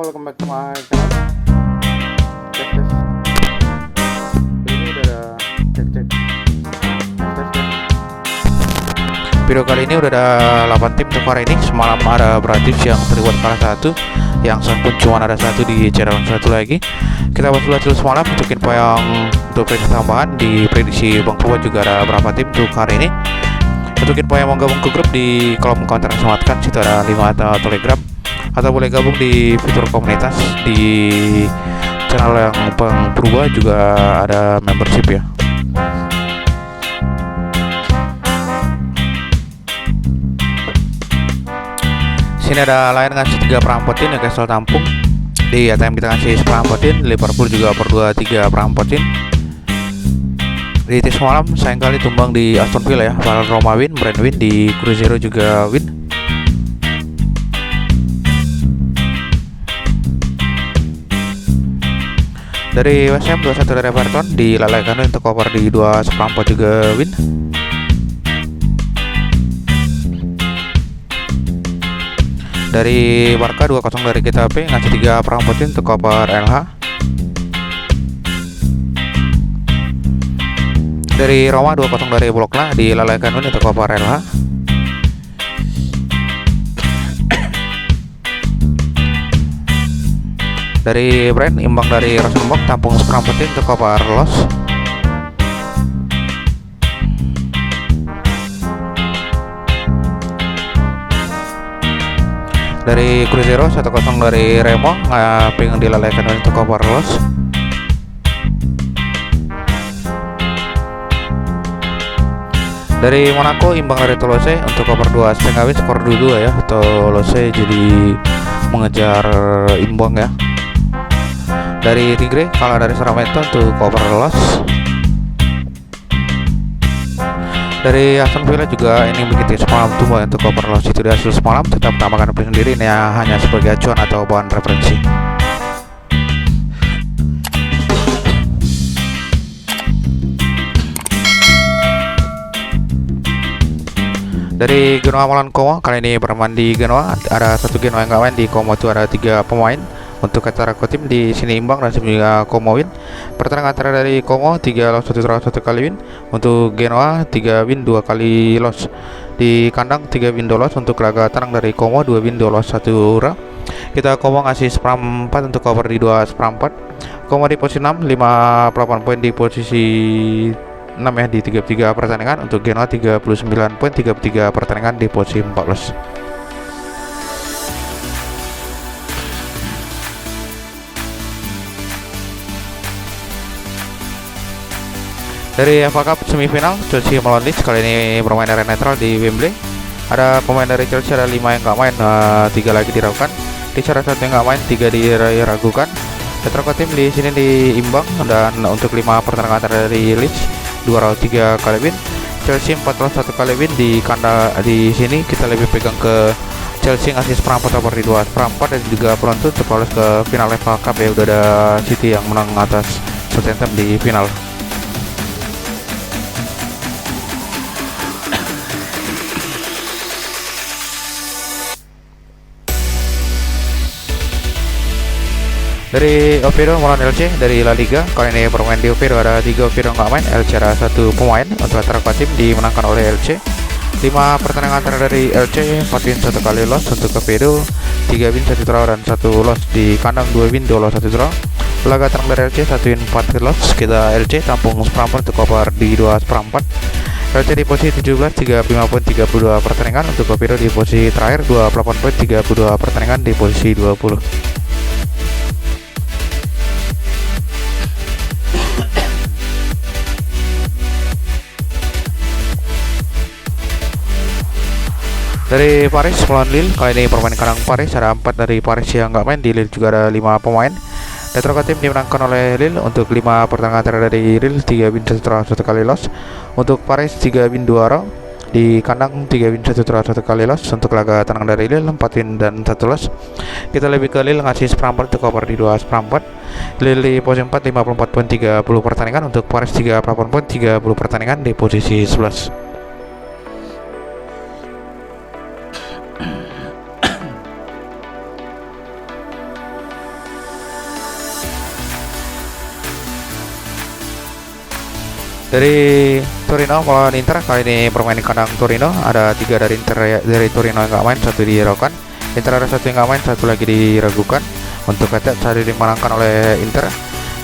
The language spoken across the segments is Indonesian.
welcome back to my channel. Cek tes. Ini udah ada cek. Video kali ini udah ada 8 tim untuk hari ini. Semalam ada Bratis yang terbuat kalah 1, yang Sun pun cuma ada 1 di channel 1 lagi. Kita bahas dulu semalam untuk info yang untuk prediksi tambahan. Di prediksi Bang Purba juga ada berapa tim untuk hari ini. Untuk info yang mau gabung ke grup di kolom komentar sematkan, situ ada 5 atau telegram, atau boleh gabung di fitur komunitas di channel yang Bang Purba juga ada membership ya. Sini ada Lion ngasih 3 perampotin, Newcastle tampung. Di ATM kita ngasih perampotin, Liverpool juga per 2-3 perampotin. Di tes malam sayang kali tumbang di Aston Villa ya. Roma win, Brand win, di Cruzeiro juga win. Dari West Ham 2-1 dari Everton, di Lalaikan untuk cover di 2/4 juga win. Dari Barca 2-0 dari Getafe ngasih 3 perampotin untuk cover LH. Dari Roma 2-0 dari Bologna, di Lalaikan win untuk cover LH. Dari Brand imbang dari Rosenborg, tampung seperampotin untuk cover loss. Dari Cruzeiro 1-0 dari Remo, pengen dilalaikan untuk cover loss. Dari Monaco imbang dari Toulouse untuk cover 2,5 win, skor 2-2 ya. Toulouse jadi mengejar imbang ya. Dari Tigre kalah dari Sarameto untuk cover loss. Dari Aston Villa juga ini begitu semalam tuh untuk cover loss. Itu di hasil semalam, tetap tambahkan opini sendiri, ini hanya sebagai acuan atau bahan referensi. Dari Genoa melawan Como, kali ini bermain di Genoa, ada 1 Genoa yang nggak main. Di Como itu ada 3 pemain. Untuk kata tim di sini imbang dan juga Como win. Pertandingan antara dari Como 3 loss 1 draw 1 kali win. Untuk Genoa 3 win 2 kali loss. Di kandang 3 win 2 loss. Untuk laga tandang dari Como 2 win 2 loss 1 draw. Kita Como ngasih 1/4 untuk cover di 2/4. Como di posisi 6, 58 poin di posisi 6 ya di 33 pertandingan. Untuk Genoa 39 poin 33 pertandingan di posisi 14. Dari FA Cup semifinal, Chelsea melawan Leeds, kali ini bermain area netral di Wembley. Ada pemain dari Chelsea, ada 5 yang nggak main, 3 lagi diragukan. Di cara 1 yang nggak main, 3 diragukan. Retro tim di sini diimbang, dan untuk 5 pertandingan dari Leeds 2 row 3 kali win. Chelsea 4 row 1 kali win. Di kandang di sini kita lebih pegang ke Chelsea ngasih 1/4 over di 2/4, dan juga penonton untuk lolos ke final FA Cup ya. Udah ada City yang menang atas Southampton di final. Dari Oviedo melawan LC dari La Liga, kali ini bermain di Oviedo ada 3 Oviedo nggak main, LC ada 1 pemain. Untuk antara tim dimenangkan oleh LC. 5 pertandingan antara dari LC, 4 win 1 kali loss. Untuk Oviedo 3 win 1 draw dan 1 loss. Di kandang 2 win 2 loss 1 draw. Laga tandang dari LC 1 win 4 loss. Kita LC tampung 1/4 untuk cover di 2/4. LC di posisi 17, 35 poin 32 pertandingan. Untuk Oviedo di posisi terakhir 28 poin 32 pertandingan di posisi 20. Dari Paris melawan Lille, kali ini permain kandang Paris, ada 4 dari Paris yang nggak main. Di Lille juga ada 5 pemain. Retro tim dimenangkan oleh Lille. Untuk 5 pertandingan antara dari Lille 3 win 1 draw 1 kali loss. Untuk Paris 3 win 2 draw. Di kandang 3 win 1 draw 1 kali loss. Untuk laga tandang dari Lille 4 win dan 1 loss. Kita lebih ke Lille ngasih 1/4 untuk cover di 2/4. Lille di posisi 4, 54 poin 30 pertandingan. Untuk Paris 38 poin 30 pertandingan di posisi 11. Dari Torino melawan Inter, kali ini bermain di kandang Torino. Ada 3 dari Inter, dari Torino yang nggak main, 1 dihiraukan. Inter ada 1 yang nggak main, 1 lagi diragukan. Untuk Ketet tadi dimenangkan oleh Inter.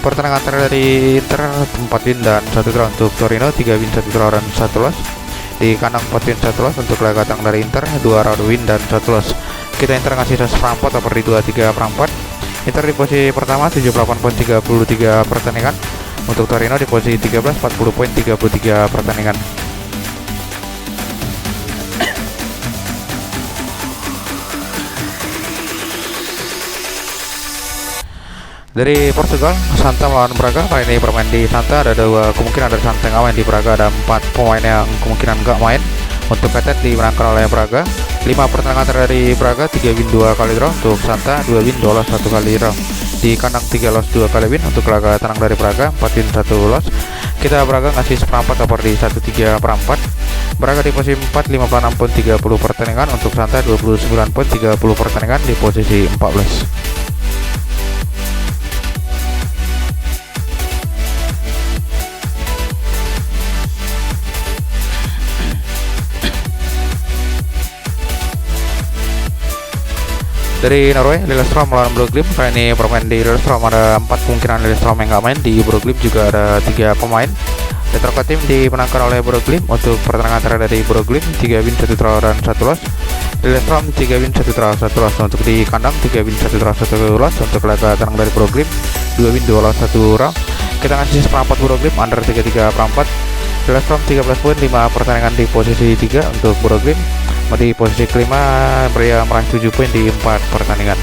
Pertandingan terakhir dari Inter 4 win dan 1 draw. Untuk Torino 3 win 1 draw dan 1 loss. Di kandang 4 win 1 loss. Untuk laga datang dari Inter 2 round win dan 1 loss. Kita Inter ngasih 1/4 atau di 23/4. Inter di posisi pertama 78 poin 33 pertandingan. Untuk Torino di posisi 13 40 poin 33 pertandingan. Dari Portugal, Santa melawan Braga. Kali ini bermain di Santa, ada 2 kemungkinan dari Santa yang main. Di Braga ada 4 pemain yang kemungkinan nggak main. Untuk Ketet dimenangkan oleh Braga. 5 pertandingan dari Braga, 3 win 2 kali draw. Untuk Santa 2 win 2 loss 1 kali draw. Di kandang 3 loss 2 kali win. Untuk laga tenang dari Braga 4 win 1 loss. Kita Braga ngasih 1/4 atau di 13/4. Braga di posisi 4 56 poin 30 pertandingan. Untuk Santa 29 poin 30 pertandingan di posisi 14. Dari Norway, Lillestrøm melawan Broglie. Kali ini bermain di Lillestrøm, ada 4 kemungkinan Lillestrøm yang nggak main. Di Broglie juga ada 3 pemain. Detroit Team dimenangkan oleh Broglie. Untuk pertandingan terakhir dari Broglie 3 win 1 draw dan 1 loss. Lillestrøm 3 win 1 draw 1 loss. Untuk di kandang 3 win 1 draw 1 loss. Untuk laga tenang dari Broglie 2 win 2 loss 1 draw. Kita ngasih 1/4 Broglie under 33/4. Lillestrøm 13 poin 5 pertandingan di posisi 3. Untuk Broglie di posisi kelima pria meraih 7 poin di 4 pertandingan.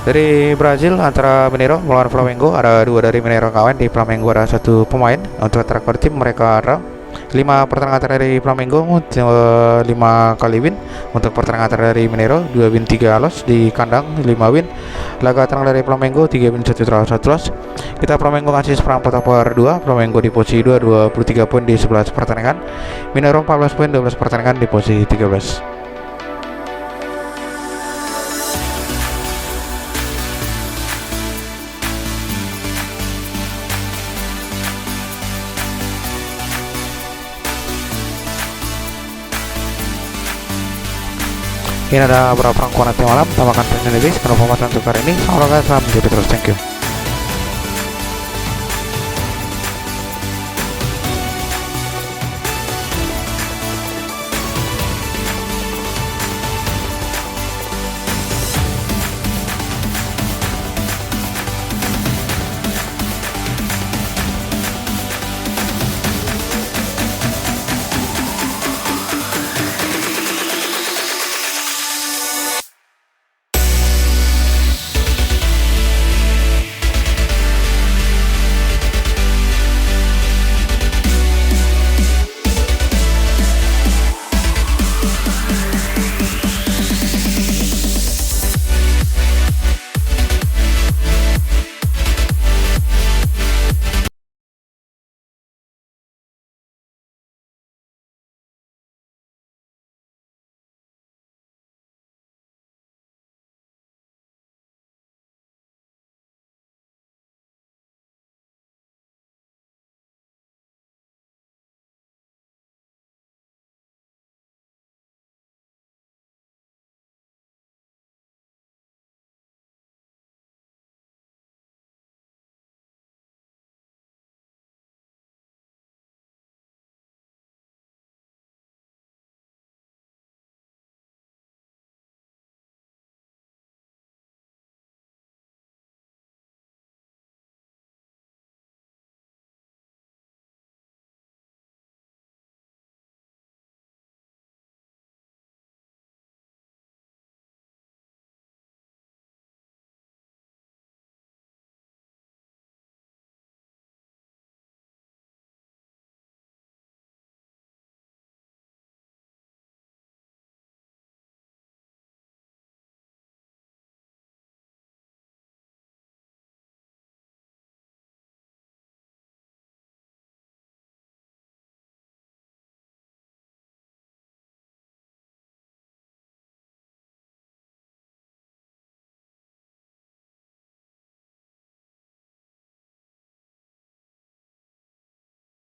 Dari Brazil, antara Mineiro melawan Flamengo, ada 2 dari Mineiro kawan. Di Flamengo ada 1 pemain. Untuk terakhir tim mereka ada 5 pertandingan terakhir dari Flamengo 5 kali win. Untuk pertandingan terakhir dari Mineiro 2 win 3 loss. Di kandang 5 win. Laga tenang dari Flamengo 3 win 1 draw 1 loss. Kita Flamengo ngasih 1/4/2. Flamengo di posisi 2 23 poin di 11 pertandingan. Mineiro 14 poin 12 pertandingan di posisi 13. Ini ada beberapa rangkuman nanti malam. Tambahkan channel ini. Sekian informasi untuk hari ini. Salam olahraga, salam menjadi terus. Thank you.